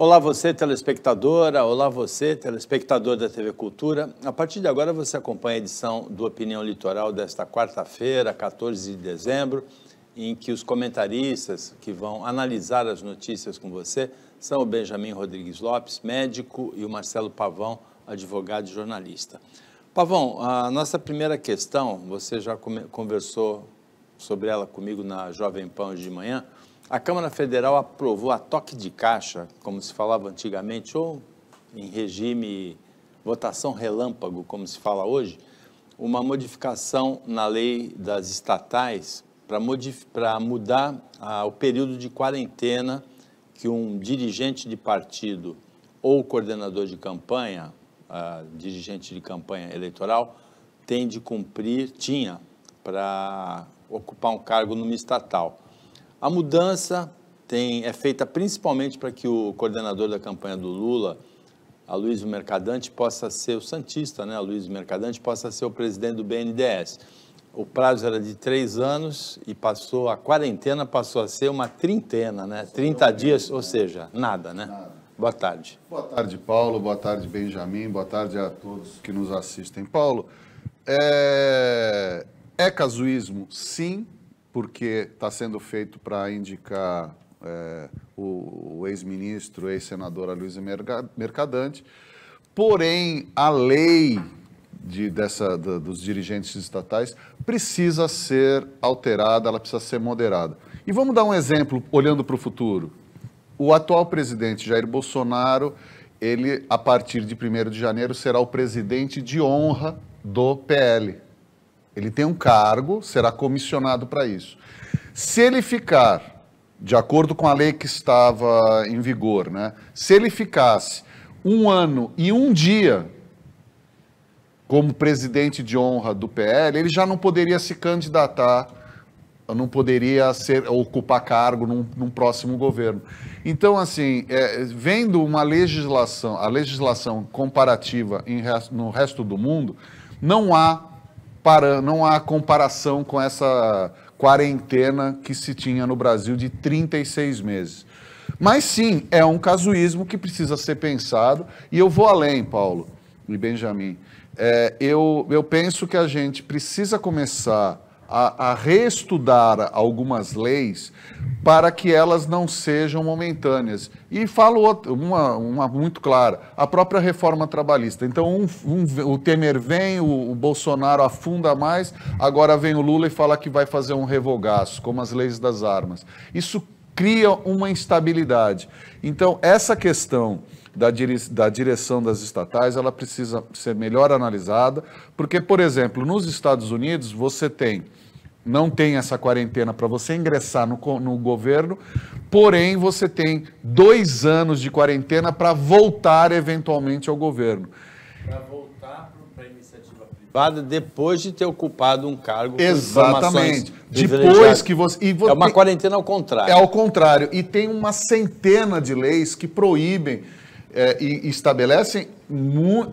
Olá você, telespectadora, olá você, telespectador da TV Cultura. A partir de agora você acompanha a edição do Opinião Litoral desta quarta-feira, 14 de dezembro, em que os comentaristas que vão analisar as notícias com você são o Benjamin Rodrigues Lopes, médico, e o Marcelo Pavão, advogado e jornalista. Pavão, a nossa primeira questão, você já conversou sobre ela comigo na Jovem Pan hoje de manhã. A Câmara Federal aprovou a toque de caixa, como se falava antigamente, ou em regime votação relâmpago, como se fala hoje, uma modificação na lei das estatais para mudar o período de quarentena que um dirigente de partido ou coordenador de campanha, dirigente de campanha eleitoral, tinha para ocupar um cargo numa estatal. A mudança é feita principalmente para que o coordenador da campanha do Lula, Aloysio Mercadante, possa ser o santista, né? Aloysio Mercadante possa ser o presidente do BNDES. O prazo era de 3 anos e a quarentena passou a ser uma trintena, né? 30 dias, ou seja, nada, né? Nada. Boa tarde. Boa tarde, Paulo. Boa tarde, Benjamin. Boa tarde a todos que nos assistem. Paulo, é casuísmo, sim, porque está sendo feito para indicar o ex-ministro, ex-senador Aloysio Mercadante, porém a lei dos dirigentes estatais precisa ser alterada, ela precisa ser moderada. E vamos dar um exemplo, olhando para o futuro. O atual presidente Jair Bolsonaro, ele, a partir de 1º de janeiro, será o presidente de honra do PL. Ele tem um cargo, será comissionado para isso. Se ele ficar, de acordo com a lei que estava em vigor, né? Se ele ficasse 1 ano e 1 dia como presidente de honra do PL, ele já não poderia se candidatar, não poderia ocupar cargo num próximo governo. Então, assim, vendo a legislação comparativa no resto do mundo, não há comparação com essa quarentena que se tinha no Brasil de 36 meses. Mas sim, é um casuísmo que precisa ser pensado, e eu vou além, Paulo e Benjamin. Eu penso que a gente precisa começar a reestudar algumas leis para que elas não sejam momentâneas. E falo uma muito clara, a própria reforma trabalhista. Então, o Temer vem, o Bolsonaro afunda mais, agora vem o Lula e fala que vai fazer um revogaço, como as leis das armas. Isso cria uma instabilidade. Então, essa questão da direção das estatais, ela precisa ser melhor analisada, porque, por exemplo, nos Estados Unidos, não tem essa quarentena para você ingressar no governo, porém você tem 2 anos de quarentena para voltar eventualmente ao governo. Para voltar para a iniciativa privada depois de ter ocupado um cargo com exatamente. Depois que você... É uma quarentena ao contrário. É ao contrário. E tem uma centena de leis que proíbem e estabelecem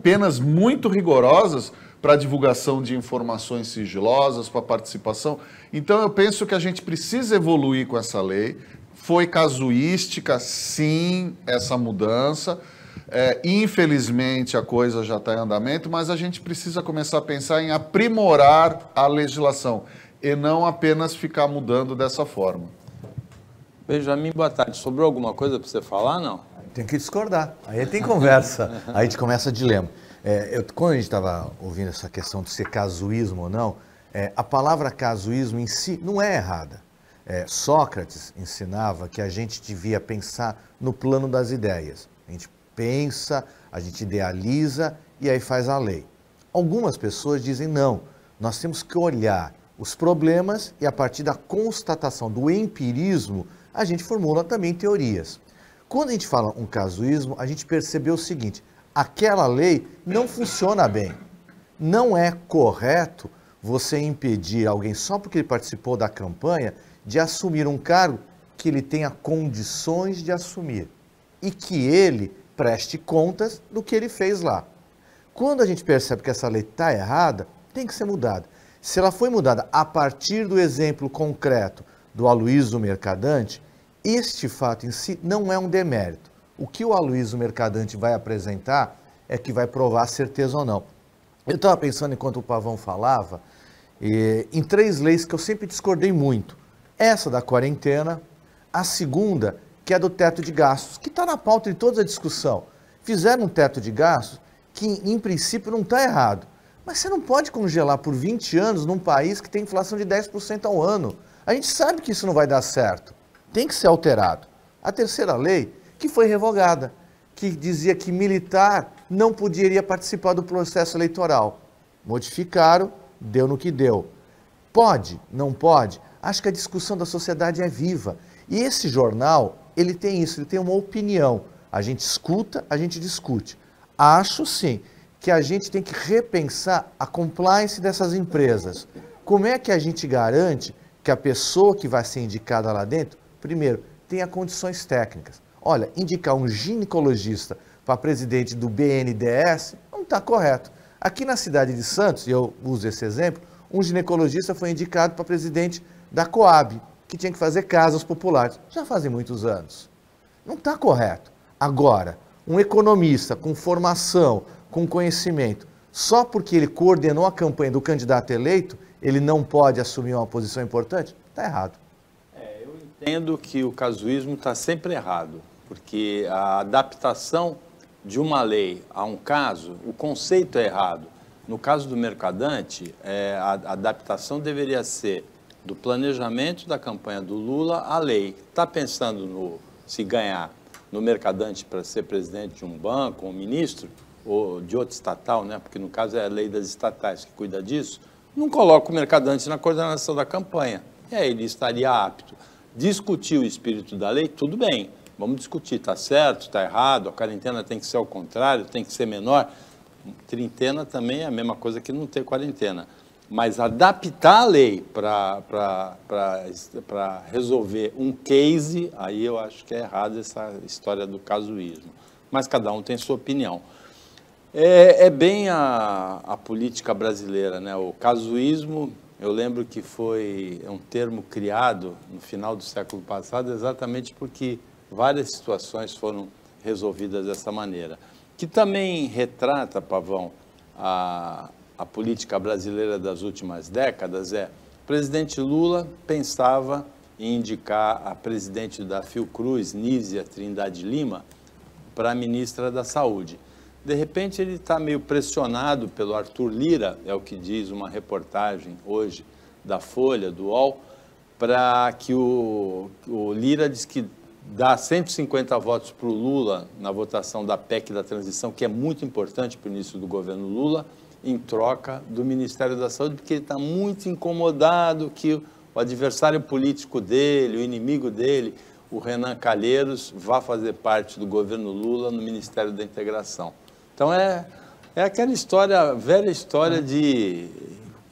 penas muito rigorosas para divulgação de informações sigilosas, para participação. Então, eu penso que a gente precisa evoluir com essa lei. Foi casuística, sim, essa mudança. Infelizmente, a coisa já está em andamento, mas a gente precisa começar a pensar em aprimorar a legislação e não apenas ficar mudando dessa forma. Benjamin, boa tarde. Sobrou alguma coisa para você falar, não? Tem que discordar. Aí tem conversa. Aí a gente começa dilema. Quando a gente estava ouvindo essa questão de ser casuísmo ou não, a palavra casuísmo em si não é errada. Sócrates ensinava que a gente devia pensar no plano das ideias. A gente pensa, a gente idealiza e aí faz a lei. Algumas pessoas dizem não, nós temos que olhar os problemas e a partir da constatação do empirismo, a gente formula também teorias. Quando a gente fala um casuísmo, a gente percebeu o seguinte: aquela lei não funciona bem. Não é correto você impedir alguém só porque ele participou da campanha de assumir um cargo que ele tenha condições de assumir e que ele preste contas do que ele fez lá. Quando a gente percebe que essa lei está errada, tem que ser mudada. Se ela foi mudada a partir do exemplo concreto do Aloysio Mercadante, este fato em si não é um demérito. O que o Aloysio Mercadante vai apresentar é que vai provar a certeza ou não. Eu estava pensando, enquanto o Pavão falava, em 3 leis que eu sempre discordei muito. Essa da quarentena, a segunda, que é do teto de gastos, que está na pauta de toda a discussão. Fizeram um teto de gastos que, em princípio, não está errado. Mas você não pode congelar por 20 anos num país que tem inflação de 10% ao ano. A gente sabe que isso não vai dar certo. Tem que ser alterado. A terceira lei, que foi revogada, que dizia que militar não poderia participar do processo eleitoral. Modificaram, deu no que deu. Pode? Não pode? Acho que a discussão da sociedade é viva. E esse jornal, ele tem isso, ele tem uma opinião. A gente escuta, a gente discute. Acho sim que a gente tem que repensar a compliance dessas empresas. Como é que a gente garante que a pessoa que vai ser indicada lá dentro, primeiro, tenha condições técnicas? Olha, indicar um ginecologista para presidente do BNDES não está correto. Aqui na cidade de Santos, e eu uso esse exemplo, um ginecologista foi indicado para presidente da Coab, que tinha que fazer casas populares. Já fazem muitos anos. Não está correto. Agora, um economista com formação, com conhecimento, só porque ele coordenou a campanha do candidato eleito, ele não pode assumir uma posição importante? Está errado. Eu entendo que o casuísmo está sempre errado, porque a adaptação de uma lei a um caso, o conceito é errado. No caso do Mercadante, a adaptação deveria ser do planejamento da campanha do Lula à lei. Está pensando se ganhar no Mercadante para ser presidente de um banco, um ministro, ou de outro estatal, né? Porque no caso é a lei das estatais que cuida disso, não coloca o Mercadante na coordenação da campanha. E aí ele estaria apto. Discutir o espírito da lei, tudo bem, vamos discutir, está certo, está errado, a quarentena tem que ser ao contrário, tem que ser menor. Trintena também é a mesma coisa que não ter quarentena. Mas adaptar a lei para resolver um case, aí eu acho que é errado essa história do casuísmo. Mas cada um tem sua opinião. É bem a política brasileira, né? O casuísmo, eu lembro que foi um termo criado no final do século passado exatamente porque várias situações foram resolvidas dessa maneira. Que também retrata, Pavão, a política brasileira das últimas décadas o presidente Lula pensava em indicar a presidente da Fiocruz, Nízia Trindade Lima, para a ministra da Saúde. De repente ele está meio pressionado pelo Arthur Lira, é o que diz uma reportagem hoje da Folha, do UOL, para que o Lira diz que dá 150 votos para o Lula na votação da PEC da transição, que é muito importante para o início do governo Lula, em troca do Ministério da Saúde, porque ele está muito incomodado que o adversário político dele, o inimigo dele, o Renan Calheiros, vá fazer parte do governo Lula no Ministério da Integração. Então é aquela história, velha história de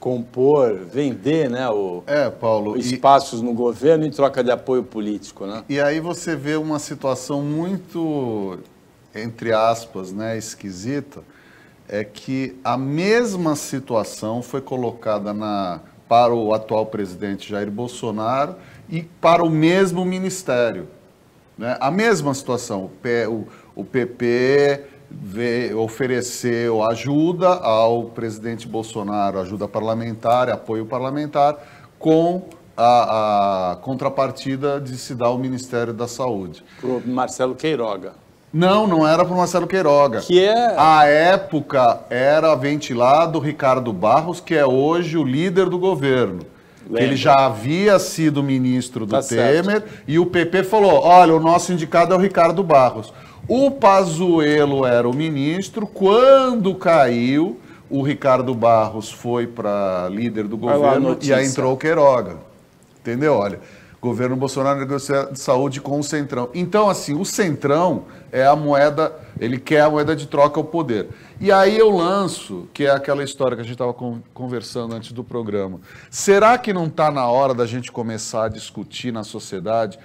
compor, vender, né, Paulo, espaços no governo em troca de apoio político, né? E aí você vê uma situação muito, entre aspas, né, esquisita, é que a mesma situação foi colocada para o atual presidente Jair Bolsonaro e para o mesmo ministério, né? A mesma situação, o PP ofereceu ajuda ao presidente Bolsonaro, ajuda parlamentar, apoio parlamentar, com a contrapartida de se dar ao Ministério da Saúde. Para o Marcelo Queiroga. Não era para o Marcelo Queiroga. À época era ventilado o Ricardo Barros, que é hoje o líder do governo. Ele já havia sido ministro do Temer, certo. E o PP falou, olha, o nosso indicado é o Ricardo Barros. O Pazuello era o ministro, quando caiu, o Ricardo Barros foi para líder do governo e aí entrou o Queiroga. Entendeu? Olha, governo Bolsonaro negocia de saúde com o Centrão. Então, assim, o Centrão é a moeda, ele quer a moeda de troca ao poder. E aí eu lanço, que é aquela história que a gente estava conversando antes do programa. Será que não está na hora da gente começar a discutir na sociedade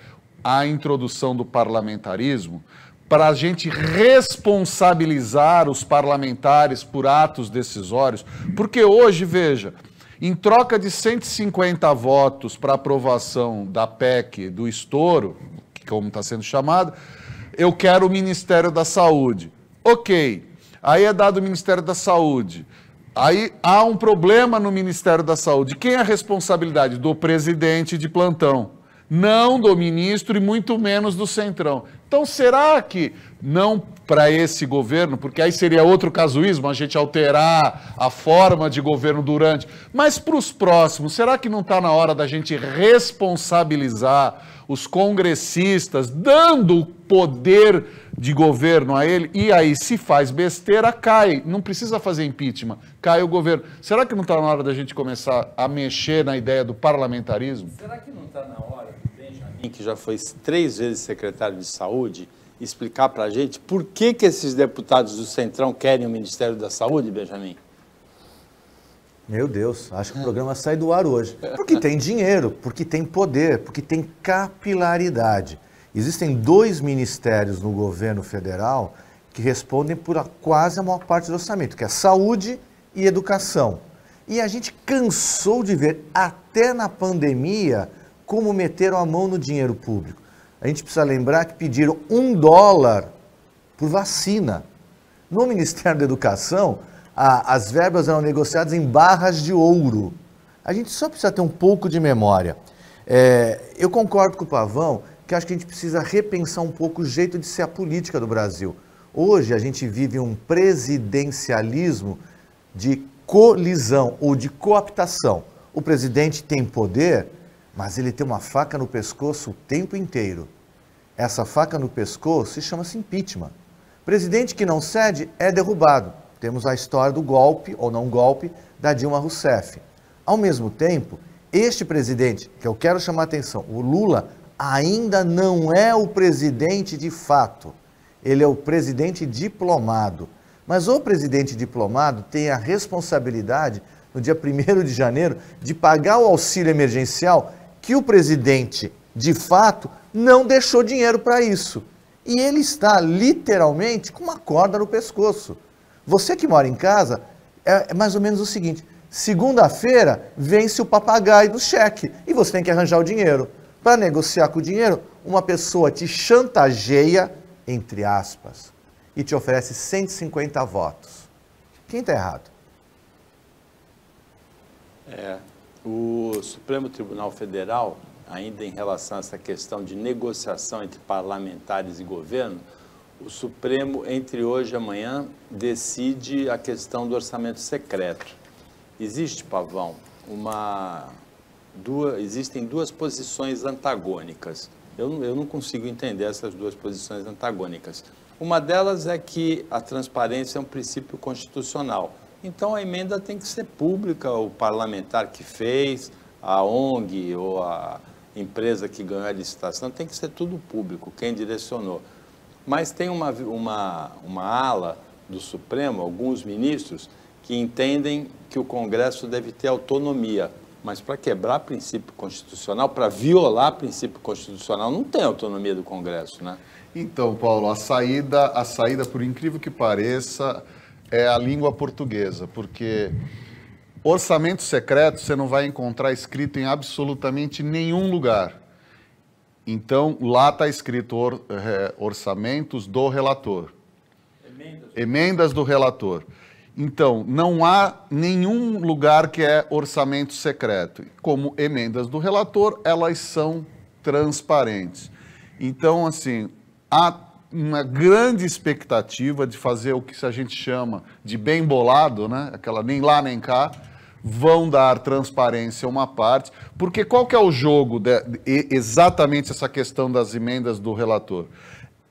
a introdução do parlamentarismo? Para a gente responsabilizar os parlamentares por atos decisórios, porque hoje, veja, em troca de 150 votos para aprovação da PEC do estouro, como está sendo chamado, eu quero o Ministério da Saúde. Ok, aí é dado o Ministério da Saúde. Aí há um problema no Ministério da Saúde. Quem é a responsabilidade? Do presidente de plantão. Não do ministro e muito menos do Centrão. Então, será que não para esse governo, porque aí seria outro casuísmo, a gente alterar a forma de governo durante, mas para os próximos, será que não está na hora da gente responsabilizar os congressistas, dando o poder de governo a ele, e aí se faz besteira, cai, não precisa fazer impeachment, cai o governo. Será que não está na hora da gente começar a mexer na ideia do parlamentarismo? Será que não está na hora do Benjamin, que já foi 3 vezes secretário de Saúde, explicar para a gente por que esses deputados do Centrão querem o Ministério da Saúde, Benjamin? Meu Deus, acho que o programa sai do ar hoje. Porque tem dinheiro, porque tem poder, porque tem capilaridade. Existem 2 ministérios no governo federal que respondem por quase a maior parte do orçamento, que é saúde e educação. E a gente cansou de ver, até na pandemia, como meteram a mão no dinheiro público. A gente precisa lembrar que pediram $1 por vacina. No Ministério da Educação, as verbas eram negociadas em barras de ouro. A gente só precisa ter um pouco de memória. Eu concordo com o Pavão, que acho que a gente precisa repensar um pouco o jeito de ser a política do Brasil. Hoje a gente vive um presidencialismo de colisão ou de cooptação. O presidente tem poder, mas ele tem uma faca no pescoço o tempo inteiro. Essa faca no pescoço se chama-se impeachment. Presidente que não cede é derrubado. Temos a história do golpe, ou não golpe, da Dilma Rousseff. Ao mesmo tempo, este presidente, que eu quero chamar a atenção, o Lula, ainda não é o presidente de fato. Ele é o presidente diplomado. Mas o presidente diplomado tem a responsabilidade, no dia 1º de janeiro, de pagar o auxílio emergencial que o presidente, de fato, não deixou dinheiro para isso. E ele está, literalmente, com uma corda no pescoço. Você que mora em casa, é mais ou menos o seguinte: segunda-feira vence o papagaio do cheque e você tem que arranjar o dinheiro. Para negociar com o dinheiro, uma pessoa te chantageia, entre aspas, e te oferece 150 votos. Quem está errado? O Supremo Tribunal Federal, ainda em relação a essa questão de negociação entre parlamentares e governo, o Supremo, entre hoje e amanhã, decide a questão do orçamento secreto. Existe, Pavão, existem 2 posições antagônicas. Eu não consigo entender essas 2 posições antagônicas. Uma delas é que a transparência é um princípio constitucional. Então, a emenda tem que ser pública, o parlamentar que fez, a ONG ou a empresa que ganhou a licitação, tem que ser tudo público, quem direcionou. Mas tem uma ala do Supremo, alguns ministros, que entendem que o Congresso deve ter autonomia. Mas para quebrar princípio constitucional, para violar princípio constitucional, não tem autonomia do Congresso, né? Então, Paulo, a saída, por incrível que pareça, é a língua portuguesa, porque orçamento secreto você não vai encontrar escrito em absolutamente nenhum lugar. Então, lá está escrito orçamentos do relator. Emendas do relator. Então, não há nenhum lugar que é orçamento secreto. Como emendas do relator, elas são transparentes. Então, assim, há uma grande expectativa de fazer o que a gente chama de bem bolado, né? Aquela nem lá nem cá, vão dar transparência a uma parte, porque qual que é o jogo exatamente essa questão das emendas do relator?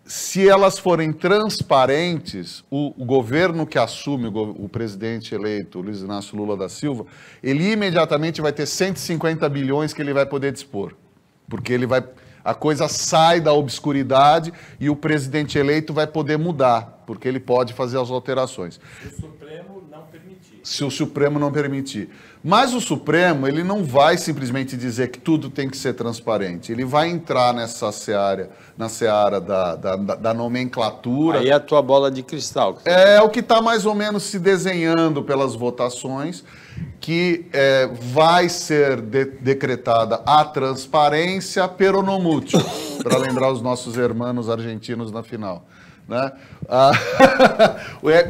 Se elas forem transparentes, o governo que assume, o presidente eleito, Luiz Inácio Lula da Silva, ele imediatamente vai ter 150 bilhões que ele vai poder dispor, porque a coisa sai da obscuridade e o presidente eleito vai poder mudar, porque ele pode fazer as alterações. O Supremo não permite. Se o Supremo não permitir. Mas o Supremo, ele não vai simplesmente dizer que tudo tem que ser transparente. Ele vai entrar nessa seara, na seara da nomenclatura. Aí é a tua bola de cristal. É o que está mais ou menos se desenhando pelas votações, que vai ser decretada a transparência peronomútil, para lembrar os nossos irmãos argentinos na final. Né?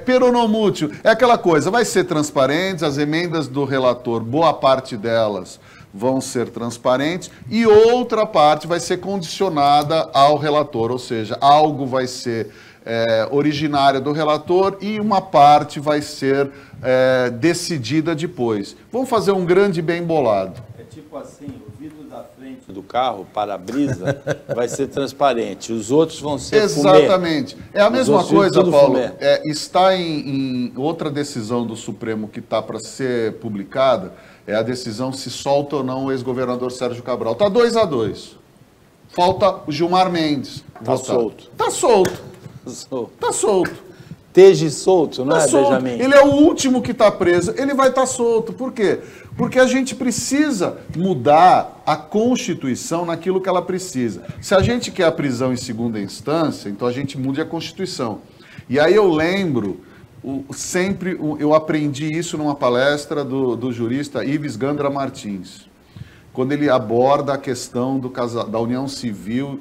Peronomútil é aquela coisa, vai ser transparente, as emendas do relator, boa parte delas vão ser transparentes e outra parte vai ser condicionada ao relator, ou seja, algo vai ser originária do relator e uma parte vai ser decidida depois. Vamos fazer um grande bem bolado. É tipo assim, o vidro da frente do carro, para-brisa, vai ser transparente, os outros vão ser Exatamente. fumê. É a mesma coisa, Paulo. Fumê. Está em outra decisão do Supremo que está para ser publicada, é a decisão se solta ou não o ex-governador Sérgio Cabral. Está 2-2. Falta o Gilmar Mendes. Está solto. Está solto. Está solto. Esteja solto, não é, solto. Benjamin? Ele é o último que está preso, ele vai estar solto. Por quê? Porque a gente precisa mudar a Constituição naquilo que ela precisa. Se a gente quer a prisão em segunda instância, então a gente mude a Constituição. E aí eu lembro, eu aprendi isso numa palestra do jurista Ives Gandra Martins, quando ele aborda a questão da união civil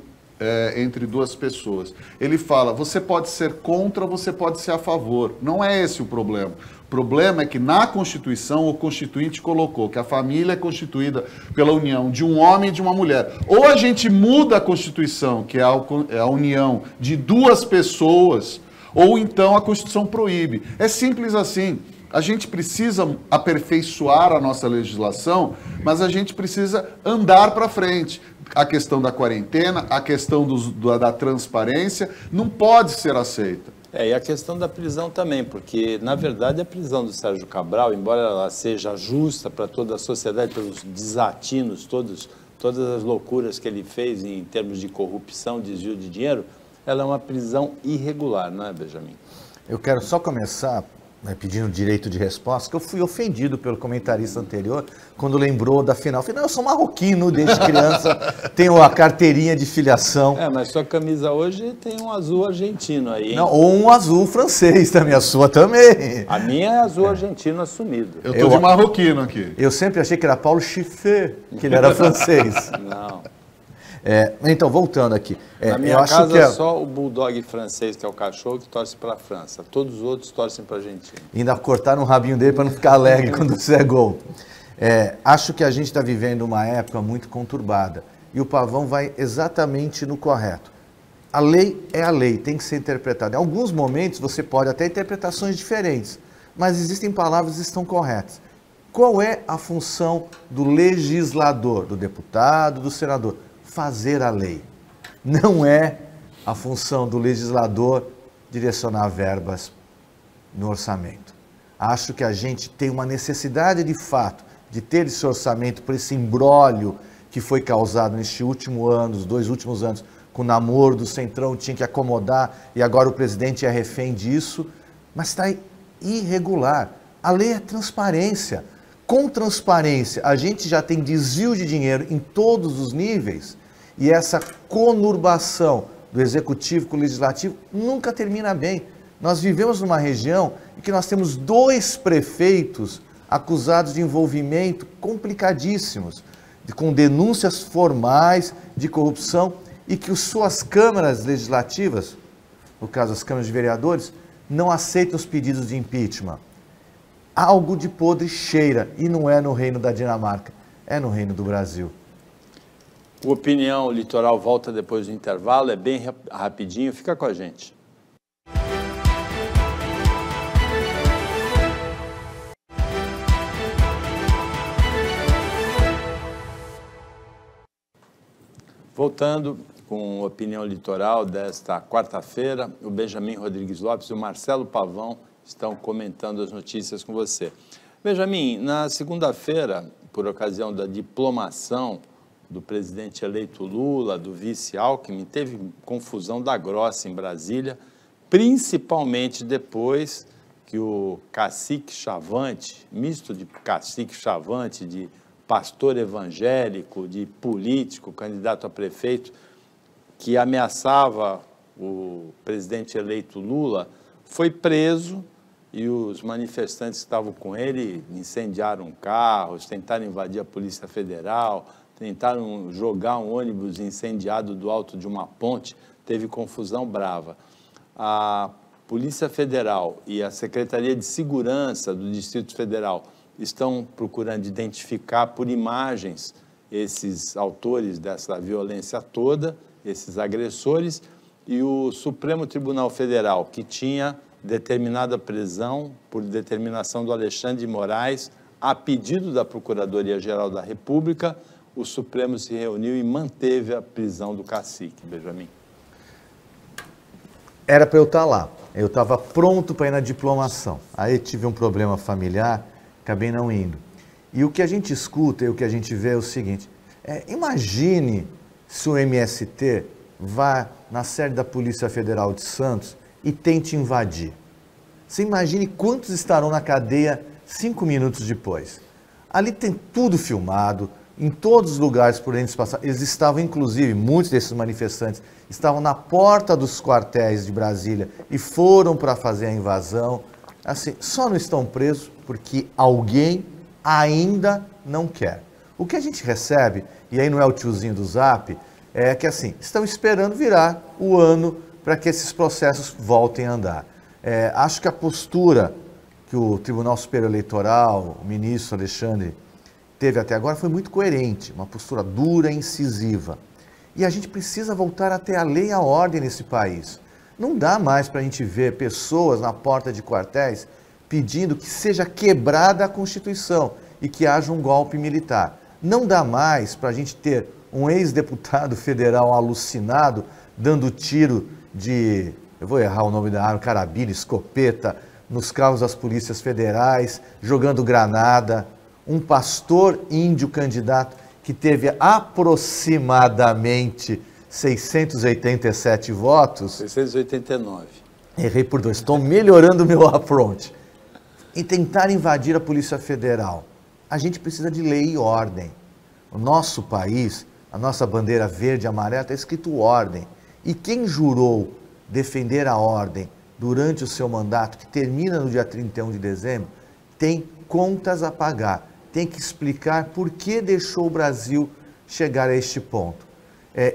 entre duas pessoas. Ele fala, você pode ser contra, você pode ser a favor. Não é esse o problema. O problema é que na Constituição o Constituinte colocou que a família é constituída pela união de um homem e de uma mulher. Ou a gente muda a Constituição, que é a união de duas pessoas, ou então a Constituição proíbe. É simples assim. A gente precisa aperfeiçoar a nossa legislação, mas a gente precisa andar para frente. A questão da quarentena, a questão da transparência, não pode ser aceita. E a questão da prisão também, porque, na verdade, a prisão do Sérgio Cabral, embora ela seja justa para toda a sociedade, pelos desatinos, todas as loucuras que ele fez em termos de corrupção, desvio de dinheiro, ela é uma prisão irregular, não é, Benjamin? Eu quero só começar pedindo direito de resposta, que eu fui ofendido pelo comentarista anterior, quando lembrou da final. Afinal, eu sou marroquino desde criança, tenho a carteirinha de filiação. Mas sua camisa hoje tem um azul argentino aí, hein? Não, ou um azul francês também, a sua também. A minha é azul argentino assumido. Eu tô de marroquino aqui. Eu sempre achei que era Paulo Chiffet, que ele era francês. Não. Então, voltando aqui. Na minha casa é só o bulldog francês, que é o cachorro, que torce para a França. Todos os outros torcem para a Argentina. Ainda cortaram o rabinho dele para não ficar alegre quando você é gol. Acho que a gente está vivendo uma época muito conturbada. E o Pavão vai exatamente no correto. A lei é a lei, tem que ser interpretada. Em alguns momentos você pode até interpretações diferentes, mas existem palavras que estão corretas. Qual é a função do legislador, do deputado, do senador? Fazer a lei. Não é a função do legislador direcionar verbas no orçamento. Acho que a gente tem uma necessidade de fato de ter esse orçamento por esse imbróglio que foi causado neste último ano, os 2 últimos anos, com o namoro do Centrão, tinha que acomodar e agora o presidente é refém disso, mas está irregular. A lei é transparência. Com transparência, a gente já tem desvio de dinheiro em todos os níveis. E essa conurbação do executivo com o legislativo nunca termina bem. Nós vivemos numa região em que nós temos 2 prefeitos acusados de envolvimento complicadíssimos, com denúncias formais de corrupção e que suas câmaras legislativas, no caso as câmaras de vereadores, não aceitam os pedidos de impeachment. Algo de podre cheira, e não é no reino da Dinamarca, é no reino do Brasil. O Opinião Litoral volta depois do intervalo, é bem rapidinho, fica com a gente. Voltando com Opinião Litoral desta quarta-feira, o Benjamin Rodrigues Lopes e o Marcelo Pavão estão comentando as notícias com você. Benjamin, na segunda-feira, por ocasião da diplomação do presidente eleito Lula, do vice Alckmin, teve confusão da grossa em Brasília, principalmente depois que o cacique Chavante, misto de cacique Chavante, de pastor evangélico, de político, candidato a prefeito, que ameaçava o presidente eleito Lula, foi preso e os manifestantes que estavam com ele incendiaram carros, tentaram invadir a Polícia Federal, tentaram jogar um ônibus incendiado do alto de uma ponte, teve confusão brava. A Polícia Federal e a Secretaria de Segurança do Distrito Federal estão procurando identificar por imagens esses autores dessa violência toda, esses agressores, e o Supremo Tribunal Federal, que tinha determinado a prisão por determinação do Alexandre de Moraes, a pedido da Procuradoria-Geral da República, o Supremo se reuniu e manteve a prisão do cacique, Benjamin. Era para eu estar lá. Eu estava pronto para ir na diplomação. Aí tive um problema familiar, acabei não indo. E o que a gente escuta e o que a gente vê é o seguinte, imagine se o MST vá na sede da Polícia Federal de Santos e tente invadir. Você imagine quantos estarão na cadeia 5 minutos depois. Ali tem tudo filmado, em todos os lugares por onde eles passaram. Eles estavam, inclusive, muitos desses manifestantes estavam na porta dos quartéis de Brasília e foram para fazer a invasão. Assim, só não estão presos porque alguém ainda não quer. O que a gente recebe, e aí não é o tiozinho do Zap, é que assim, estão esperando virar o ano para que esses processos voltem a andar. Acho que a postura que o Tribunal Superior Eleitoral, o ministro Alexandre, teve até agora foi muito coerente, uma postura dura e incisiva. E a gente precisa voltar a ter a lei e a ordem nesse país. Não dá mais para a gente ver pessoas na porta de quartéis pedindo que seja quebrada a Constituição e que haja um golpe militar. Não dá mais para a gente ter um ex-deputado federal alucinado dando tiro de, eu vou errar o nome da arma, carabina, escopeta, nos carros das polícias federais, jogando granada. Um pastor índio candidato que teve aproximadamente 687 votos. 689. Errei por 2. Estou melhorando o meu approach. E tentar invadir a Polícia Federal. A gente precisa de lei e ordem. O nosso país, a nossa bandeira verde e amarela, está escrito ordem. E quem jurou defender a ordem durante o seu mandato, que termina no dia 31 de dezembro, tem contas a pagar. Tem que explicar por que deixou o Brasil chegar a este ponto.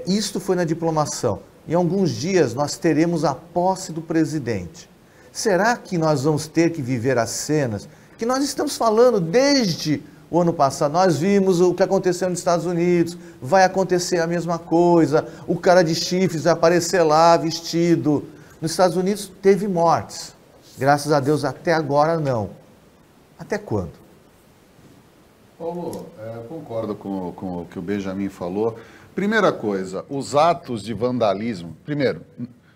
Isto foi na diplomação. Em alguns dias nós teremos a posse do presidente. Será que nós vamos ter que viver as cenas que nós estamos falando desde o ano passado? Nós vimos o que aconteceu nos Estados Unidos, vai acontecer a mesma coisa, o cara de chifres vai aparecer lá vestido. Nos Estados Unidos teve mortes, graças a Deus até agora não. Até quando? Paulo, concordo com o que o Benjamin falou. Primeira coisa, os atos de vandalismo. Primeiro,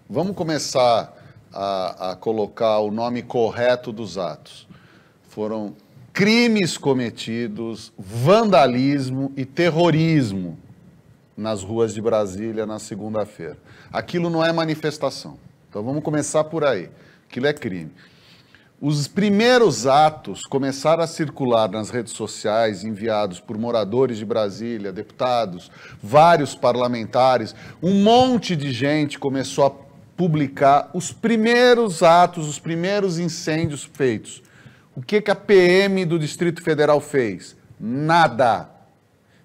vamos começar a colocar o nome correto dos atos. Foram crimes cometidos, vandalismo e terrorismo nas ruas de Brasília na segunda-feira. Aquilo não é manifestação. Então vamos começar por aí. Aquilo é crime. Os primeiros atos começaram a circular nas redes sociais, enviados por moradores de Brasília, deputados, vários parlamentares. Um monte de gente começou a publicar os primeiros atos, os primeiros incêndios feitos. O que a PM do Distrito Federal fez? Nada.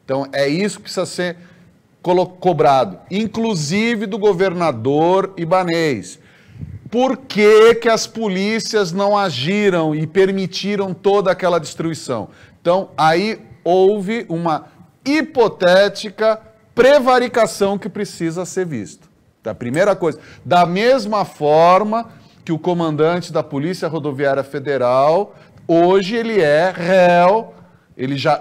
Então, é isso que precisa ser cobrado, inclusive do governador Ibanez. Por que as polícias não agiram e permitiram toda aquela destruição? Então, aí houve uma hipotética prevaricação que precisa ser vista. A primeira coisa, da mesma forma que o comandante da Polícia Rodoviária Federal, hoje ele é réu,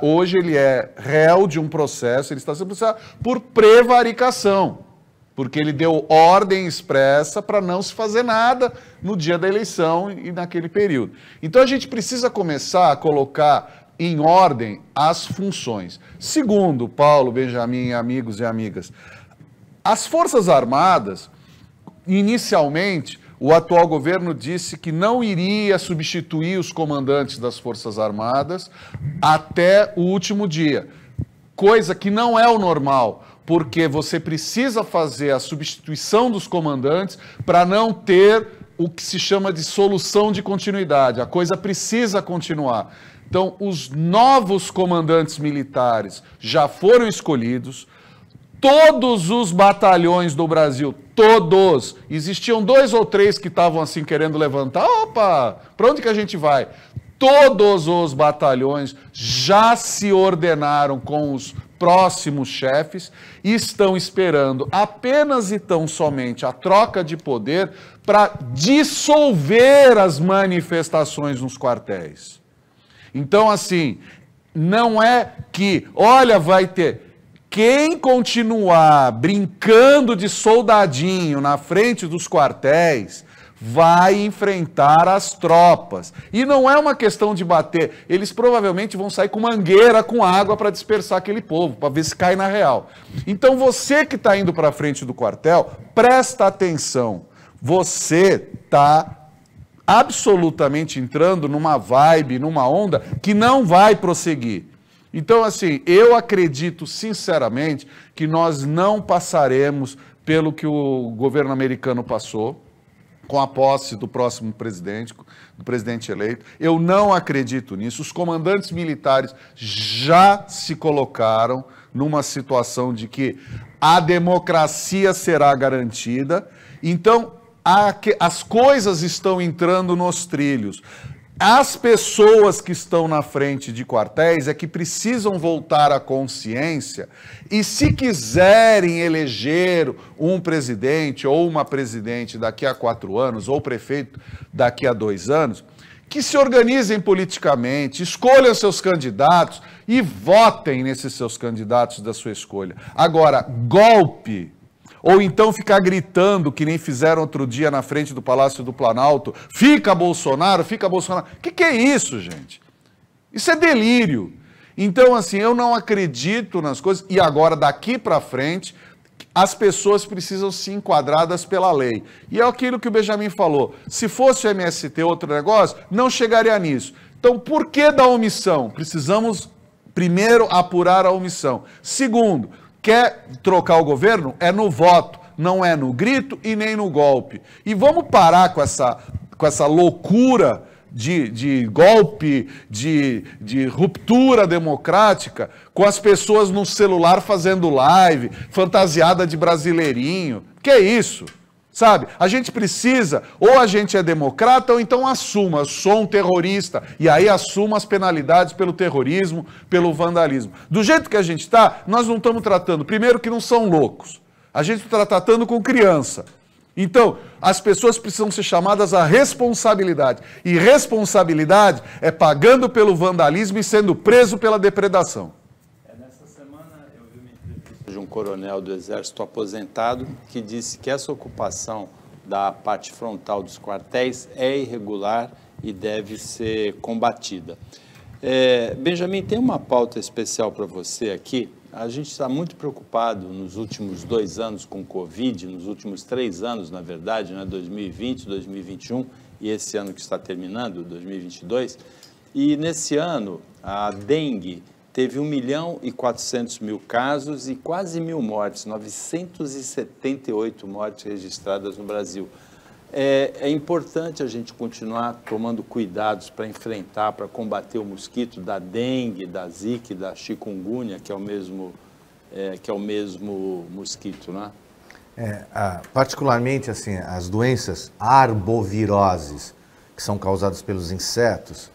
hoje ele é réu de um processo, ele está sendo processado por prevaricação, porque ele deu ordem expressa para não se fazer nada no dia da eleição e naquele período. Então a gente precisa começar a colocar em ordem as funções. Segundo, Paulo, Benjamin, amigos e amigas, as Forças Armadas, inicialmente, o atual governo disse que não iria substituir os comandantes das Forças Armadas até o último dia, coisa que não é o normal, porque você precisa fazer a substituição dos comandantes para não ter o que se chama de solução de continuidade. A coisa precisa continuar. Então, os novos comandantes militares já foram escolhidos. Todos os batalhões do Brasil, todos, existiam 2 ou 3 que estavam assim querendo levantar, opa, para onde que a gente vai? Todos os batalhões já se ordenaram com os próximos chefes e estão esperando apenas e tão somente a troca de poder para dissolver as manifestações nos quartéis. Então, assim, não é que, olha, vai ter... Quem continuar brincando de soldadinho na frente dos quartéis vai enfrentar as tropas. E não é uma questão de bater. Eles provavelmente vão sair com mangueira, com água para dispersar aquele povo, para ver se cai na real. Então você que está indo para a frente do quartel, presta atenção. Você está absolutamente entrando numa vibe, numa onda que não vai prosseguir. Então, assim, eu acredito sinceramente que nós não passaremos pelo que o governo americano passou com a posse do próximo presidente, do presidente eleito. Eu não acredito nisso. Os comandantes militares já se colocaram numa situação de que a democracia será garantida. Então, as coisas estão entrando nos trilhos. As pessoas que estão na frente de quartéis é que precisam voltar à consciência e, se quiserem eleger um presidente ou uma presidente daqui a 4 anos, ou prefeito daqui a 2 anos, que se organizem politicamente, escolham seus candidatos e votem nesses seus candidatos da sua escolha. Agora, golpe... Ou então ficar gritando, que nem fizeram outro dia na frente do Palácio do Planalto, fica Bolsonaro, fica Bolsonaro. O que é isso, gente? Isso é delírio. Então, assim, eu não acredito nas coisas. E agora, daqui para frente, as pessoas precisam ser enquadradas pela lei. E é aquilo que o Benjamin falou. Se fosse o MST outro negócio, não chegaria nisso. Então, por que da omissão? Precisamos, primeiro, apurar a omissão. Segundo, quer trocar o governo? É no voto, não é no grito e nem no golpe. E vamos parar com essa loucura de golpe, de ruptura democrática, com as pessoas no celular fazendo live, fantasiada de brasileirinho. Que é isso? Sabe? A gente precisa, ou a gente é democrata, ou então assuma, eu sou um terrorista, e aí assuma as penalidades pelo terrorismo, pelo vandalismo. Do jeito que a gente está, nós não estamos tratando, primeiro que não são loucos, a gente está tratando com criança. Então, as pessoas precisam ser chamadas à responsabilidade, e responsabilidade é pagando pelo vandalismo e sendo preso pela depredação. De um coronel do Exército aposentado que disse que essa ocupação da parte frontal dos quartéis é irregular e deve ser combatida. Benjamin, tem uma pauta especial para você aqui. A gente está muito preocupado nos últimos 2 anos com o Covid, nos últimos 3 anos, na verdade, né, 2020, 2021 e esse ano que está terminando, 2022. E nesse ano, a dengue teve 1.400.000 casos e quase 1.000 mortes, 978 mortes registradas no Brasil. É importante a gente continuar tomando cuidados para enfrentar, para combater o mosquito da dengue, da zika, da chikungunya, que é o mesmo mosquito, né? Particularmente, assim, as doenças arboviroses, que são causadas pelos insetos,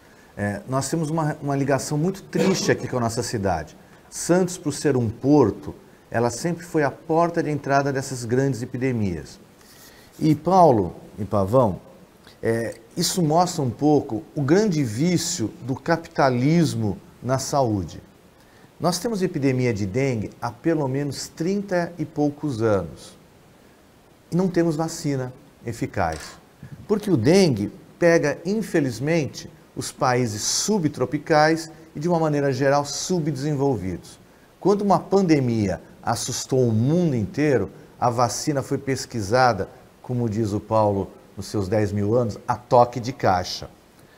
nós temos uma ligação muito triste aqui com a nossa cidade. Santos, por ser um porto, ela sempre foi a porta de entrada dessas grandes epidemias. E Paulo e Pavão, isso mostra um pouco o grande vício do capitalismo na saúde. Nós temos epidemia de dengue há pelo menos 30 e poucos anos. E não temos vacina eficaz. Porque o dengue pega, infelizmente, os países subtropicais e, de uma maneira geral, subdesenvolvidos. Quando uma pandemia assustou o mundo inteiro, a vacina foi pesquisada, como diz o Paulo, nos seus 10 mil anos, a toque de caixa.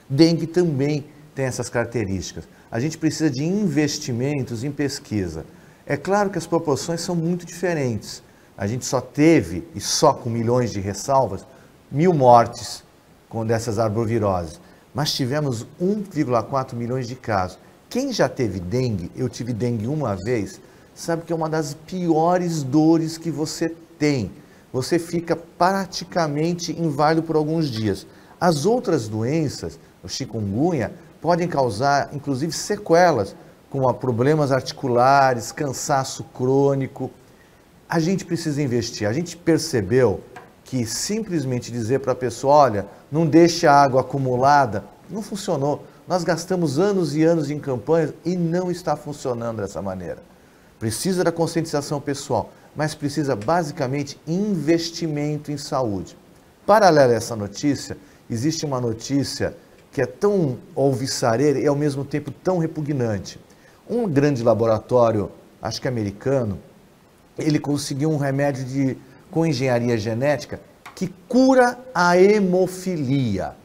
Dengue também tem essas características. A gente precisa de investimentos em pesquisa. É claro que as proporções são muito diferentes. A gente só teve, e só com milhões de ressalvas, 1.000 mortes com dessas arboviroses. Mas tivemos 1,4 milhões de casos. Quem já teve dengue, eu tive dengue uma vez, sabe que é uma das piores dores que você tem. Você fica praticamente inválido por alguns dias. As outras doenças, o chikungunya, podem causar, inclusive, sequelas, como problemas articulares, cansaço crônico. A gente precisa investir. A gente percebeu que simplesmente dizer para a pessoa, olha, não deixe a água acumulada, não funcionou. Nós gastamos anos e anos em campanhas e não está funcionando dessa maneira. Precisa da conscientização pessoal, mas precisa basicamente investimento em saúde. Paralela a essa notícia, existe uma notícia que é tão alvissareira e ao mesmo tempo tão repugnante. Um grande laboratório, acho que americano, ele conseguiu um remédio com engenharia genética que cura a hemofilia.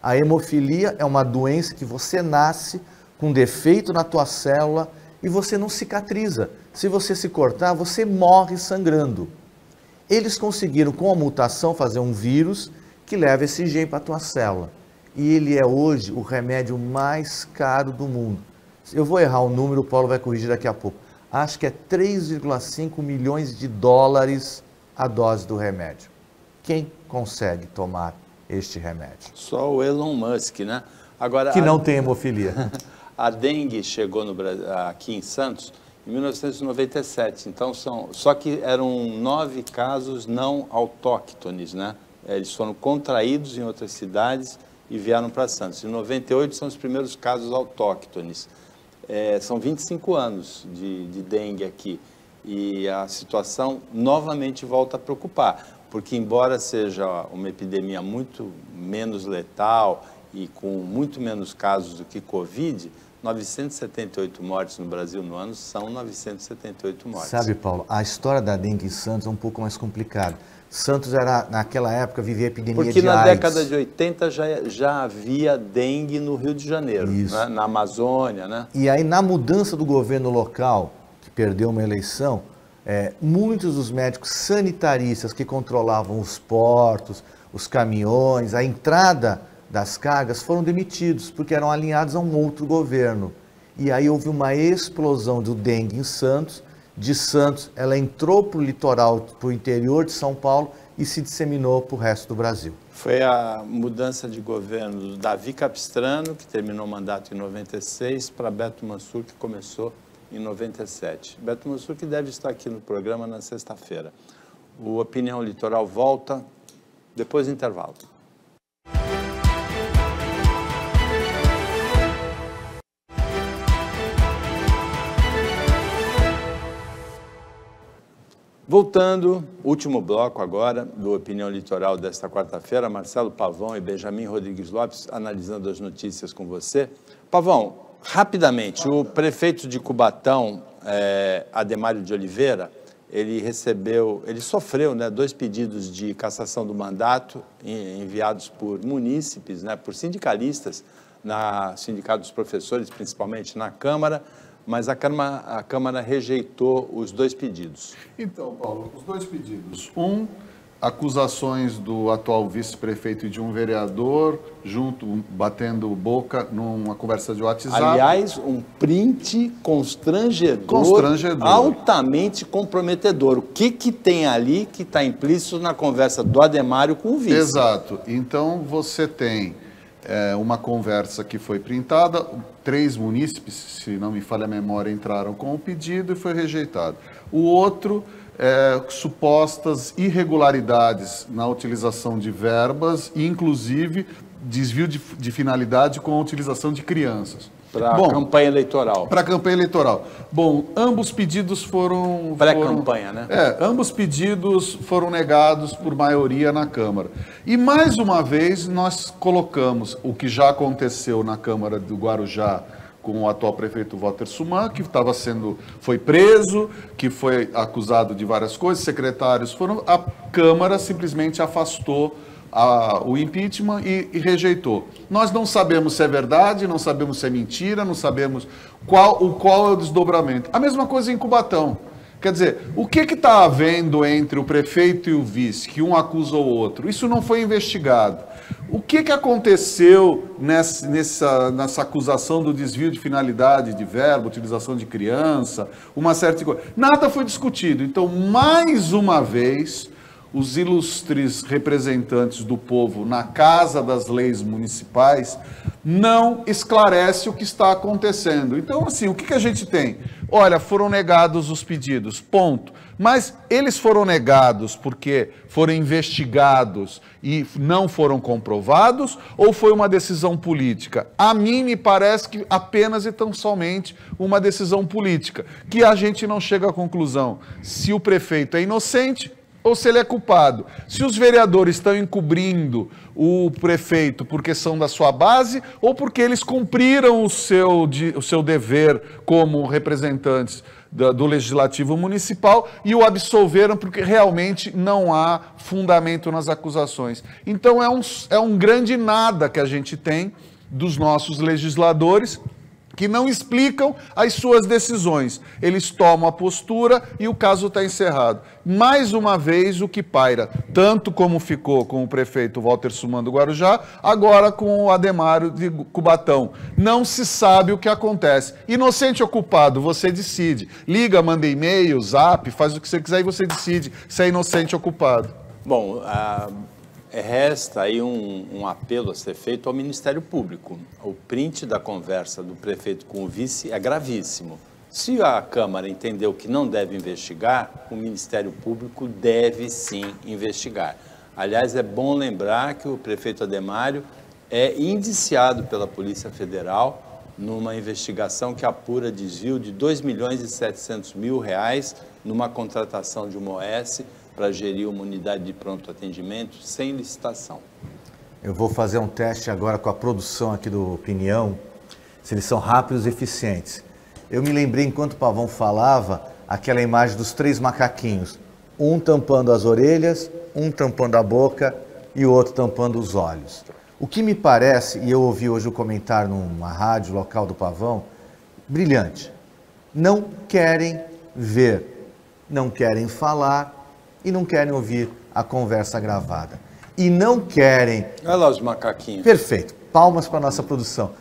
A hemofilia é uma doença que você nasce com defeito na tua célula e você não cicatriza. Se você se cortar, você morre sangrando. Eles conseguiram, com a mutação, fazer um vírus que leva esse gene para a tua célula. E ele é hoje o remédio mais caro do mundo. Eu vou errar o número, o Paulo vai corrigir daqui a pouco. Acho que é 3,5 milhões de dólares a dose do remédio. Quem consegue tomar este remédio? Só o Elon Musk, né? Agora, que não tem hemofilia. A dengue chegou no Brasil, aqui em Santos em 1997, então só que eram 9 casos não autóctones, né? Eles foram contraídos em outras cidades e vieram para Santos. Em 98 são os primeiros casos autóctones. São 25 anos de dengue aqui e a situação novamente volta a preocupar, porque embora seja uma epidemia muito menos letal e com muito menos casos do que Covid, 978 mortes no Brasil no ano são 978 mortes. Sabe, Paulo, a história da dengue em Santos é um pouco mais complicada. Santos era, naquela época, vivia epidemia de AIDS. Porque na década de 80 já havia dengue no Rio de Janeiro, né? Na Amazônia, né? E aí, na mudança do governo local, que perdeu uma eleição, muitos dos médicos sanitaristas que controlavam os portos, os caminhões, a entrada das cargas foram demitidos, porque eram alinhados a um outro governo. E aí houve uma explosão do dengue em Santos. De Santos, ela entrou para o litoral, para o interior de São Paulo e se disseminou para o resto do Brasil. Foi a mudança de governo do Davi Capistrano, que terminou o mandato em 96, para Beto Mansur, que começou em 97. Beto Mansur, que deve estar aqui no programa na sexta-feira. O Opinião Litoral volta depois do intervalo. Voltando, último bloco agora do Opinião Litoral desta quarta-feira, Marcelo Pavão e Benjamin Rodrigues Lopes analisando as notícias com você. Pavão, rapidamente, o prefeito de Cubatão, Ademário de Oliveira, ele sofreu 2 pedidos de cassação do mandato enviados por munícipes, por sindicalistas, Sindicato dos Professores, principalmente na Câmara, mas a Câmara rejeitou os 2 pedidos. Então, Paulo, os 2 pedidos. Acusações do atual vice-prefeito e de um vereador, batendo boca numa conversa de WhatsApp. Aliás, um print constrangedor, altamente comprometedor. O que tem ali que está implícito na conversa do Ademário com o vice? Exato. Então, você tem uma conversa que foi printada, 3 munícipes, se não me falha a memória, entraram com o pedido e foi rejeitado. O outro, supostas irregularidades na utilização de verbas e, inclusive, desvio de finalidade com a utilização de crianças. Para a campanha eleitoral. Para a campanha eleitoral. Bom, ambos pedidos foram... Pré-campanha, né? Ambos pedidos foram negados por maioria na Câmara. E, mais uma vez, nós colocamos o que já aconteceu na Câmara do Guarujá com o atual prefeito Walter Suman, que foi preso, que foi acusado de várias coisas, secretários foram... A Câmara simplesmente afastou o impeachment e rejeitou. Nós não sabemos se é verdade, não sabemos se é mentira, não sabemos qual é o desdobramento. A mesma coisa em Cubatão. Quer dizer, o que está havendo entre o prefeito e o vice, que um acusa o outro? Isso não foi investigado. O que aconteceu nessa acusação do desvio de finalidade de verbo, utilização de criança, uma certa coisa? Nada foi discutido. Então, mais uma vez, os ilustres representantes do povo na Casa das Leis Municipais não esclarecem o que está acontecendo. Então, assim, o que a gente tem? Olha, foram negados os pedidos, ponto. Mas eles foram negados porque foram investigados e não foram comprovados, ou foi uma decisão política? A mim me parece que apenas e tão somente uma decisão política, que a gente não chega à conclusão se o prefeito é inocente ou se ele é culpado. Se os vereadores estão encobrindo o prefeito porque são da sua base ou porque eles cumpriram o seu dever como representantes do Legislativo Municipal e o absolveram porque realmente não há fundamento nas acusações. Então é um grande nada que a gente tem dos nossos legisladores, que não explicam as suas decisões. Eles tomam a postura e o caso está encerrado. Mais uma vez, o que paira, tanto como ficou com o prefeito Walter Suman do Guarujá, agora com o Ademário de Cubatão. Não se sabe o que acontece. Inocente ou culpado, você decide. Liga, manda e-mail, zap, faz o que você quiser e você decide se é inocente ou culpado. Bom, resta aí um apelo a ser feito ao Ministério Público. O print da conversa do prefeito com o vice é gravíssimo. Se a Câmara entendeu que não deve investigar, o Ministério Público deve sim investigar. Aliás, é bom lembrar que o prefeito Ademário é indiciado pela Polícia Federal numa investigação que apura desvio de R$ 2.700.000 numa contratação de uma OS para gerir uma unidade de pronto atendimento sem licitação. Eu vou fazer um teste agora com a produção aqui do Opinião, se eles são rápidos e eficientes. Eu me lembrei, enquanto o Pavão falava, aquela imagem dos 3 macaquinhos. Um tampando as orelhas, um tampando a boca e o outro tampando os olhos. O que me parece, e eu ouvi hoje o comentário numa rádio local do Pavão, brilhante. Não querem ver, não querem falar, e não querem ouvir a conversa gravada. E não querem... Olha lá os macaquinhos. Perfeito. Palmas para a nossa produção.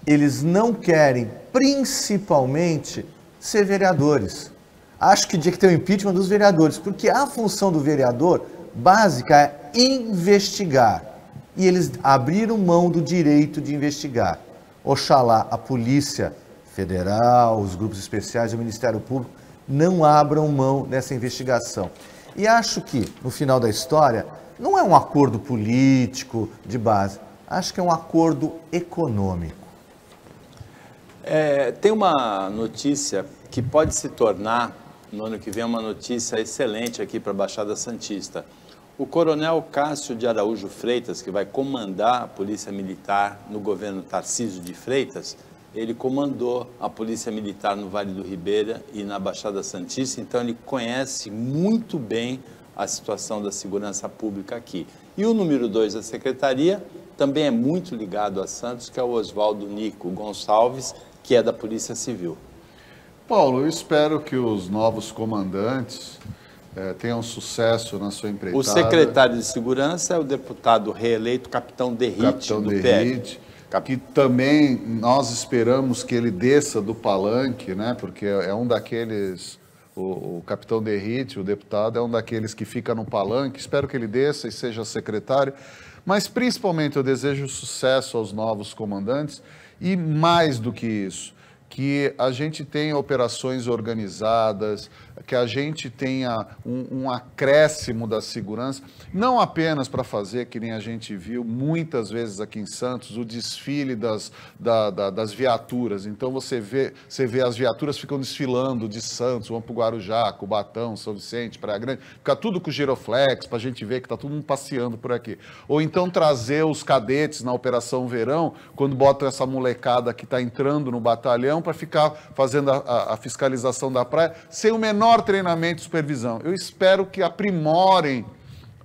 Eles não querem, principalmente, ser vereadores. Acho que tinha que ter o impeachment dos vereadores, porque a função do vereador básica é investigar. E eles abriram mão do direito de investigar. Oxalá a Polícia Federal, os grupos especiais e o Ministério Público não abram mão dessa investigação. E acho que, no final da história, não é um acordo político de base, acho que é um acordo econômico. Tem uma notícia que pode se tornar, no ano que vem, uma notícia excelente aqui para a Baixada Santista. O coronel Cássio de Araújo Freitas, que vai comandar a Polícia Militar no governo Tarcísio de Freitas, ele comandou a Polícia Militar no Vale do Ribeira e na Baixada Santista, então ele conhece muito bem a situação da segurança pública aqui. E o número 2 da Secretaria também é muito ligado a Santos, que é o Oswaldo Nico Gonçalves, que é da Polícia Civil. Paulo, eu espero que os novos comandantes tenham sucesso na sua empreitada. O secretário de Segurança é o deputado reeleito Capitão Derrite, do PL. Que também nós esperamos que ele desça do palanque, né? Porque é um daqueles, o Capitão Derrite, o deputado, é um daqueles que fica no palanque. Espero que ele desça e seja secretário. Mas, principalmente, eu desejo sucesso aos novos comandantes e, mais do que isso, que a gente tenha operações organizadas, que a gente tenha um acréscimo da segurança, não apenas para fazer, que nem a gente viu muitas vezes aqui em Santos, o desfile das viaturas. Então você vê as viaturas ficam desfilando de Santos, vão para o Guarujá, Cubatão, São Vicente, Praia Grande, fica tudo com giroflex, para a gente ver que está todo mundo passeando por aqui. Ou então trazer os cadetes na Operação Verão, quando botam essa molecada que está entrando no batalhão, para ficar fazendo a fiscalização da praia, sem o menor treinamento e supervisão. Eu espero que aprimorem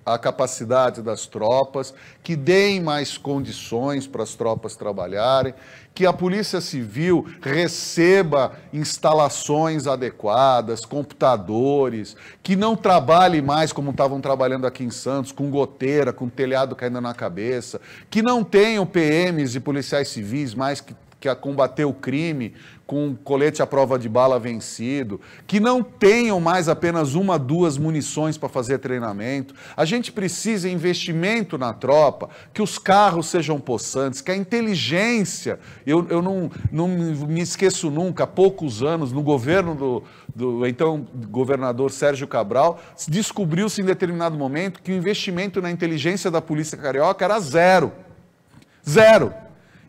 a capacidade das tropas, que deem mais condições para as tropas trabalharem, que a Polícia Civil receba instalações adequadas, computadores, que não trabalhe mais como estavam trabalhando aqui em Santos, com goteira, com telhado caindo na cabeça, que não tenham PMs e policiais civis mais que a combater o crime com colete à prova de bala vencido, que não tenham mais apenas 1, 2 munições para fazer treinamento. A gente precisa de investimento na tropa, que os carros sejam possantes, que a inteligência, eu não me esqueço nunca, há poucos anos, no governo do então governador Sérgio Cabral, descobriu-se em determinado momento que o investimento na inteligência da Polícia Carioca era zero. Zero.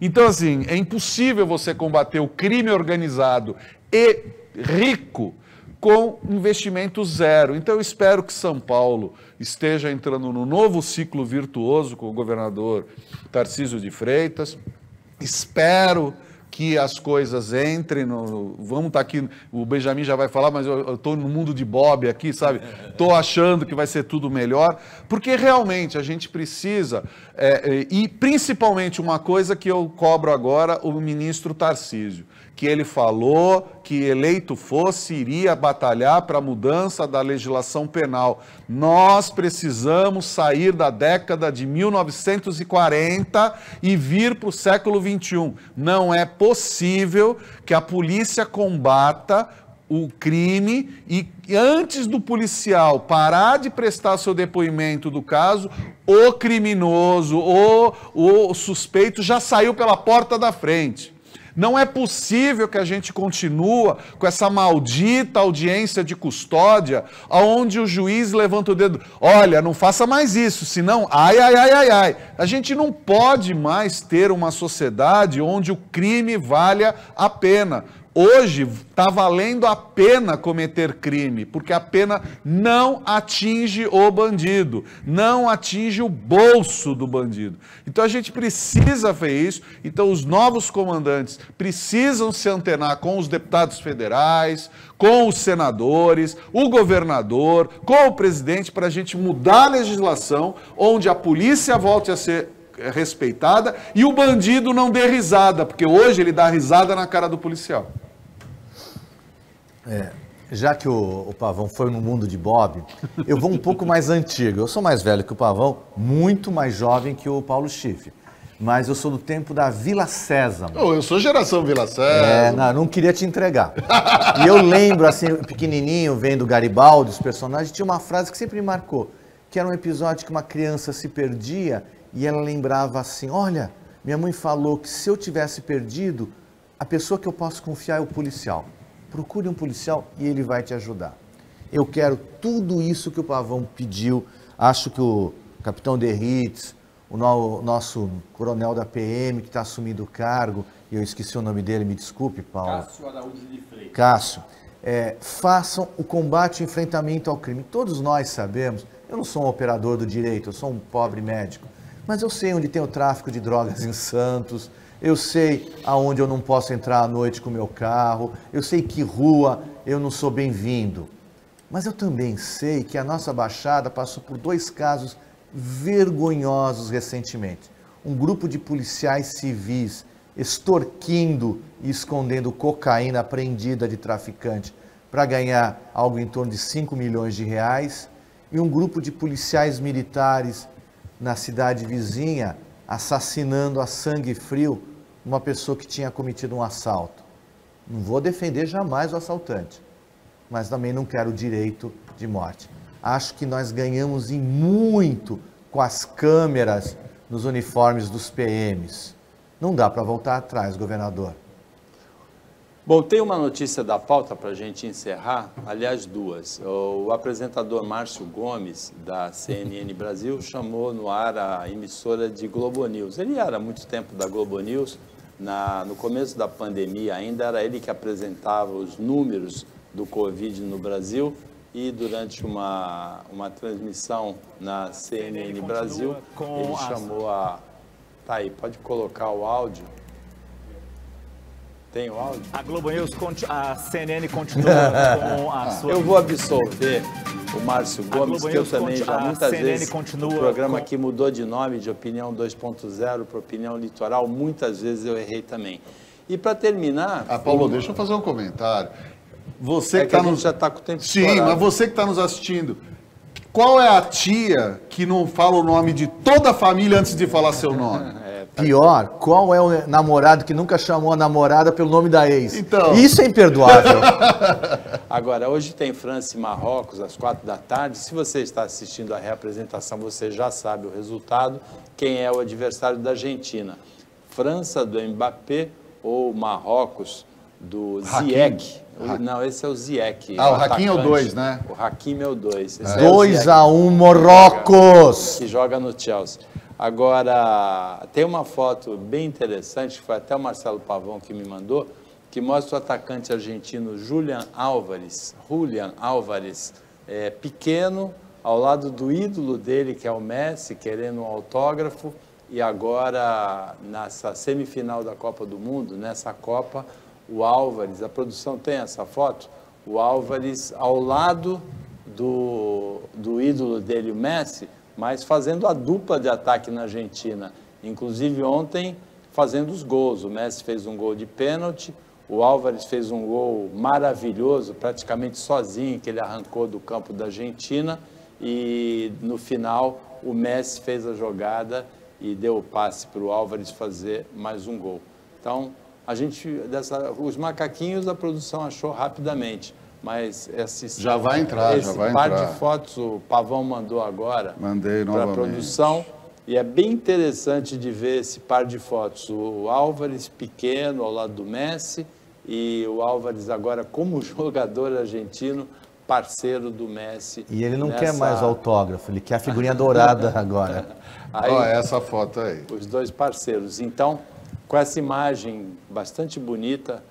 Então, assim, é impossível você combater o crime organizado e rico com investimento zero. Então, eu espero que São Paulo esteja entrando no novo ciclo virtuoso com o governador Tarcísio de Freitas. Espero que as coisas entrem vamos estar aqui, o Benjamin já vai falar, mas eu estou no mundo de Bob aqui, sabe? Estou achando que vai ser tudo melhor, porque realmente a gente precisa, e principalmente uma coisa que eu cobro agora, o ministro Tarcísio, que ele falou que eleito fosse, iria batalhar para a mudança da legislação penal. Nós precisamos sair da década de 1940 e vir para o século XXI. Não é possível que a polícia combata o crime e antes do policial parar de prestar seu depoimento do caso, o criminoso, o suspeito já saiu pela porta da frente. Não é possível que a gente continue com essa maldita audiência de custódia, onde o juiz levanta o dedo, olha, não faça mais isso, senão, ai. A gente não pode mais ter uma sociedade onde o crime valha a pena. Hoje está valendo a pena cometer crime, porque a pena não atinge o bandido, não atinge o bolso do bandido. Então a gente precisa ver isso, então os novos comandantes precisam se antenar com os deputados federais, com os senadores, o governador, com o presidente, para a gente mudar a legislação, onde a polícia volte a ser respeitada e o bandido não dê risada, porque hoje ele dá risada na cara do policial. Já que o Pavão foi no mundo de Bob, eu vou um pouco mais antigo. Eu sou mais velho que o Pavão, muito mais jovem que o Paulo Schiff. Mas eu sou do tempo da Vila Sésamo. Oh, eu sou geração Vila Sésamo. Não queria te entregar. E eu lembro, assim, pequenininho, vendo Garibaldi, os personagens, tinha uma frase que sempre me marcou, que era um episódio que uma criança se perdia e ela lembrava assim, olha, minha mãe falou que se eu tivesse perdido, a pessoa que eu posso confiar é o policial. Procure um policial e ele vai te ajudar. Eu quero tudo isso que o Pavão pediu. Acho que o capitão Derritz, o nosso coronel da PM que está assumindo o cargo, eu esqueci o nome dele, me desculpe, Paulo. Cássio Araújo de Freitas. Cássio, façam o combate e o enfrentamento ao crime. Todos nós sabemos, eu não sou um operador do direito, eu sou um pobre médico, mas eu sei onde tem o tráfico de drogas em Santos, eu sei aonde eu não posso entrar à noite com o meu carro, eu sei que rua eu não sou bem-vindo. Mas eu também sei que a nossa Baixada passou por 2 casos vergonhosos recentemente. Um grupo de policiais civis extorquindo e escondendo cocaína apreendida de traficante para ganhar algo em torno de 5 milhões de reais, e um grupo de policiais militares na cidade vizinha assassinando a sangue frio uma pessoa que tinha cometido um assalto. Não vou defender jamais o assaltante, mas também não quero o direito de morte. Acho que nós ganhamos em muito com as câmeras nos uniformes dos PMs. Não dá para voltar atrás, governador. Bom, tem uma notícia da pauta para a gente encerrar, aliás 2. O apresentador Márcio Gomes, da CNN Brasil, chamou no ar a emissora de Globo News. Ele era há muito tempo da Globo News, no começo da pandemia ainda era ele que apresentava os números do Covid no Brasil, e durante uma transmissão na CNN Brasil, ele chamou a... Tá aí, pode colocar o áudio. Tem o áudio? A Globo News, a CNN continua com a sua... Eu vou absolver o Márcio Gomes, que eu também já muitas CNN vezes, continua o programa que mudou de nome de Opinião 2.0 para Opinião Litoral, muitas vezes eu errei também. E para terminar... Paulo, deixa eu fazer um comentário. Você que a gente já está com o tempo estourado. Sim, mas você que está nos assistindo, qual é a tia que não fala o nome de toda a família antes de falar seu nome? Pior, qual é o namorado que nunca chamou a namorada pelo nome da ex? Então... Isso é imperdoável. Agora, hoje tem França e Marrocos às 4 da tarde. Se você está assistindo a reapresentação, você já sabe o resultado. Quem é o adversário da Argentina? França do Mbappé ou Marrocos do Ziyech? Não, esse é o Ziyech. O Hakimi é o 2, né? O Hakimi é o 2. 2-1 Marrocos! Que joga no Chelsea. Agora, tem uma foto bem interessante, que foi até o Marcelo Pavão que me mandou, que mostra o atacante argentino Julián Álvares, pequeno, ao lado do ídolo dele, que é o Messi, querendo um autógrafo, e agora, nessa semifinal da Copa do Mundo, nessa Copa, o Álvares, a produção tem essa foto, o Álvares ao lado do ídolo dele, o Messi, mas fazendo a dupla de ataque na Argentina. Inclusive ontem fazendo os gols. O Messi fez um gol de pênalti, o Álvares fez um gol maravilhoso, praticamente sozinho, que ele arrancou do campo da Argentina, e no final o Messi fez a jogada e deu o passe para o Álvares fazer mais um gol. Então, os macaquinhos a produção achou rapidamente. Mas esse par de fotos o Pavão mandou agora para a produção, e é bem interessante de ver esse par de fotos, o Álvares pequeno ao lado do Messi e o Álvares agora como jogador argentino, parceiro do Messi. E ele não quer mais autógrafo, ele quer a figurinha dourada agora. Essa foto aí. Os dois parceiros. Então, com essa imagem bastante bonita,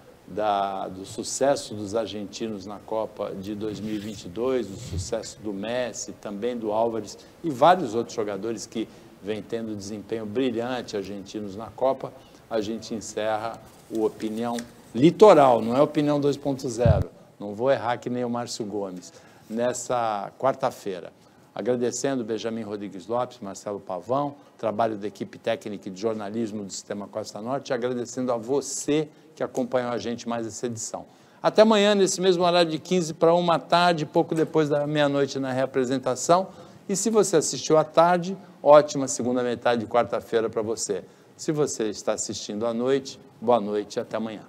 do sucesso dos argentinos na Copa de 2022, do sucesso do Messi, também do Álvares e vários outros jogadores que vêm tendo desempenho brilhante argentinos na Copa, a gente encerra o Opinião Litoral, não é Opinião 2.0, não vou errar que nem o Márcio Gomes, nessa quarta-feira. Agradecendo Benjamin Rodrigues Lopes, Marcelo Pavão, trabalho da equipe técnica de jornalismo do Sistema Costa Norte, e agradecendo a você que acompanhou a gente mais essa edição. Até amanhã, nesse mesmo horário de 15 para 1 da tarde, pouco depois da meia-noite na reapresentação. E se você assistiu à tarde, ótima segunda metade de quarta-feira para você. Se você está assistindo à noite, boa noite e até amanhã.